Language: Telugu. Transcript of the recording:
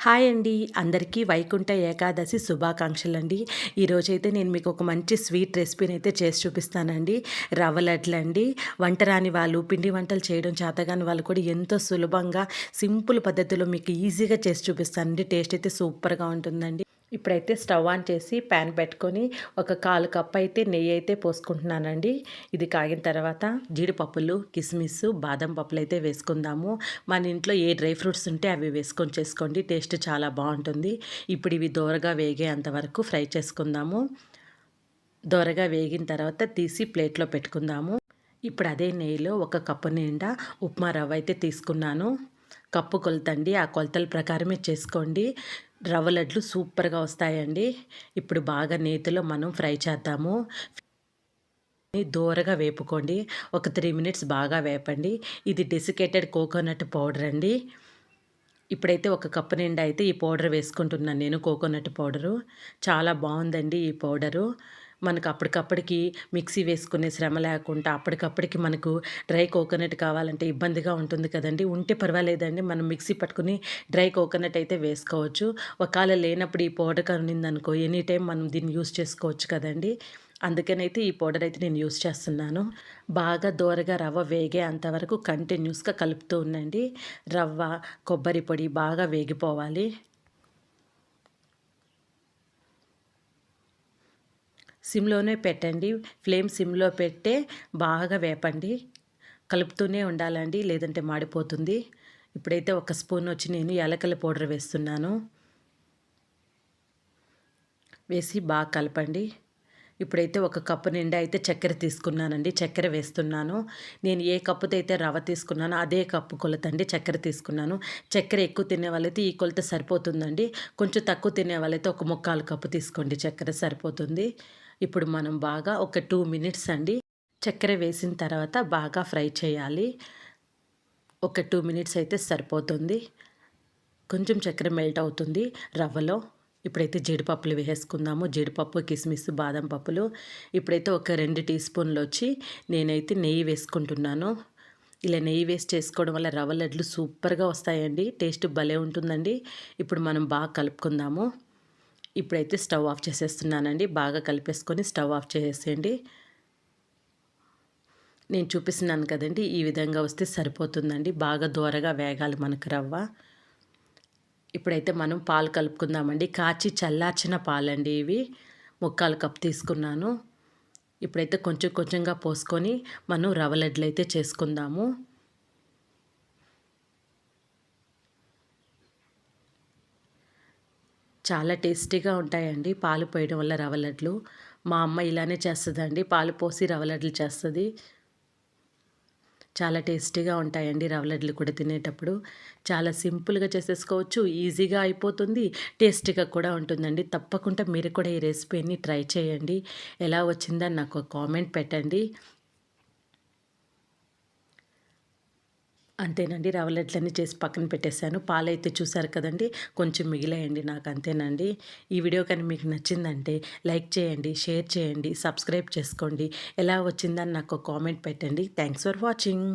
హాయ్ అండి. అందరికీ వైకుంఠ ఏకాదశి శుభాకాంక్షలండి. ఈరోజైతే నేను మీకు ఒక మంచి స్వీట్ రెసిపీని అయితే చేసి చూపిస్తానండి. రవ్వ లడ్లండి. వంట రాని వాళ్ళు, పిండి వంటలు చేయడం చేతగాని వాళ్ళు కూడా ఎంతో సులభంగా, సింపుల్ పద్ధతిలో మీకు ఈజీగా చేసి చూపిస్తానండి. టేస్ట్ అయితే సూపర్‌గా ఉంటుందండి. ఇప్పుడైతే స్టవ్ ఆన్ చేసి ప్యాన్ పెట్టుకొని ఒక 1/4 కప్ అయితే నెయ్యి అయితే పోసుకుంటున్నానండి. ఇది కాగిన తర్వాత జీడిపప్పులు, కిస్మిస్, బాదం పప్పులు అయితే వేసుకుందాము. మన ఇంట్లో ఏ డ్రై ఫ్రూట్స్ ఉంటే అవి వేసుకొని చేసుకోండి. టేస్ట్ చాలా బాగుంటుంది. ఇప్పుడు ఇవి దోరగా వేగేంత వరకు ఫ్రై చేసుకుందాము. దోరగా వేగిన తర్వాత తీసి ప్లేట్లో పెట్టుకుందాము. ఇప్పుడు అదే నెయ్యిలో ఒక కప్పు నిండా ఉప్మా రవ్వ అయితే తీసుకున్నాను. కప్పు కొలతండి. ఆ కొలతల ప్రకారమే చేసుకోండి. రవ్వ లడ్లు సూపర్‌గా వస్తాయండి. ఇప్పుడు బాగా నేతిలో మనం ఫ్రై చేద్దాము. దోరగా వేపుకోండి. ఒక 3 మినిట్స్ బాగా వేపండి. ఇది డెసికేటెడ్ కోకోనట్ పౌడర్ అండి. ఇప్పుడైతే ఒక కప్పు నిండా అయితే ఈ పౌడర్ వేసుకుంటున్నాను నేను, కోకోనట్ పౌడరు. చాలా బాగుందండి ఈ పౌడరు. మనకు అప్పటికప్పటికి మిక్సీ వేసుకునే శ్రమ లేకుండా అప్పటికప్పటికి మనకు డ్రై కోకోనట్ కావాలంటే ఇబ్బందిగా ఉంటుంది కదండీ. ఉంటే పర్వాలేదండి, మనం మిక్సీ పట్టుకుని డ్రై కోకోనట్ అయితే వేసుకోవచ్చు. ఒకవేళ లేనప్పుడు ఈ పౌడర్ ఉన్నిందనుకో ఎనీ టైం మనం దీన్ని యూస్ చేసుకోవచ్చు కదండీ. అందుకనైతే ఈ పౌడర్ అయితే నేను యూస్ చేస్తున్నాను. బాగా దోరగా రవ్వ వేగే అంతవరకు కంటిన్యూస్గా కలుపుతూ ఉండండి. రవ్వ, కొబ్బరి పొడి బాగా వేగిపోవాలి. సిమ్లోనే పెట్టండి. ఫ్లేమ్ సిమ్లో పెట్టే బాగా వేపండి. కలుపుతూనే ఉండాలండి, లేదంటే మాడిపోతుంది. ఇప్పుడైతే ఒక స్పూన్ వచ్చి నేను యాలకుల పౌడర్ వేస్తున్నాను. వేసి బాగా కలపండి. ఇప్పుడైతే ఒక కప్పు నిండా అయితే చక్కెర తీసుకున్నానండి. చక్కెర వేస్తున్నాను. నేను ఏ కప్పుతో అయితే రవ్వ తీసుకున్నానో అదే కప్పు కొలతండి చక్కెర తీసుకున్నాను. చక్కెర ఎక్కువ తినే వాళ్ళైతే ఈ కొలత సరిపోతుందండి. కొంచెం తక్కువ తినే వాళ్ళైతే ఒక 3/4 కప్పు తీసుకోండి. చక్కెర సరిపోతుంది. ఇప్పుడు మనం బాగా ఒక 2 మినిట్స్ అండి చక్కెర వేసిన తర్వాత బాగా ఫ్రై చేయాలి. ఒక 2 మినిట్స్ అయితే సరిపోతుంది. కొంచెం చక్కెర మెల్ట్ అవుతుంది రవ్వలో. ఇప్పుడైతే జీడిపప్పులు వేసేసుకుందాము. జీడిపప్పు, కిస్మిస్, బాదం పప్పులు. ఇప్పుడైతే ఒక 2 టీ స్పూన్లు వచ్చి నేనైతే నెయ్యి వేసుకుంటున్నాను. ఇలా నెయ్యి వేసి చేసుకోవడం వల్ల రవ్వ లడ్లు సూపర్‌గా వస్తాయండి. టేస్ట్ భలే ఉంటుందండి. ఇప్పుడు మనం బాగా కలుపుకుందాము. ఇప్పుడైతే స్టవ్ ఆఫ్ చేసేస్తున్నానండి. బాగా కలిపేసుకొని స్టవ్ ఆఫ్ చేసేయండి. నేను చూపిస్తున్నాను కదండీ, ఈ విధంగా వస్తే సరిపోతుందండి. బాగా దోరగా వేగాలి మనకు రవ్వ. ఇప్పుడైతే మనం పాలు కలుపుకుందామండి. కాచి చల్లార్చిన పాలండి ఇవి. 3/4 కప్ తీసుకున్నాను. ఇప్పుడైతే కొంచెం కొంచెంగా పోసుకొని మనం రవ్వ లడ్లు అయితే చేసుకుందాము. చాలా టేస్టీగా ఉంటాయండి పాలు పోయడం వల్ల రవ్వ లడ్లు. మా అమ్మ ఇలానే చేస్తదండి. పాలు పోసి రవ్వ లడ్లు చేస్తది. చాలా టేస్టీగా ఉంటాయండి రవ్వ లడ్లు కూడా తినేటప్పుడు. చాలా సింపుల్‌గా చేసేసుకోవచ్చు. ఈజీగా అయిపోతుంది. టేస్టీగా కూడా ఉంటుందండి. తప్పకుండా మీరు కూడా ఈ రెసిపీని ట్రై చేయండి. ఎలా వచ్చిందని నాకు ఒక కామెంట్ పెట్టండి. అంతేనండి, రవ్వ లడ్లన్నీ చేసి పక్కన పెట్టేశాను. పాలైతే చూసారు కదండీ, కొంచెం మిగిలాయండి నాకు, అంతేనండి. ఈ వీడియో కానీ మీకు నచ్చిందంటే లైక్ చేయండి, షేర్ చేయండి, సబ్స్క్రైబ్ చేసుకోండి. ఎలా వచ్చిందని నాకు ఒక కామెంట్ పెట్టండి. Thanks for watching.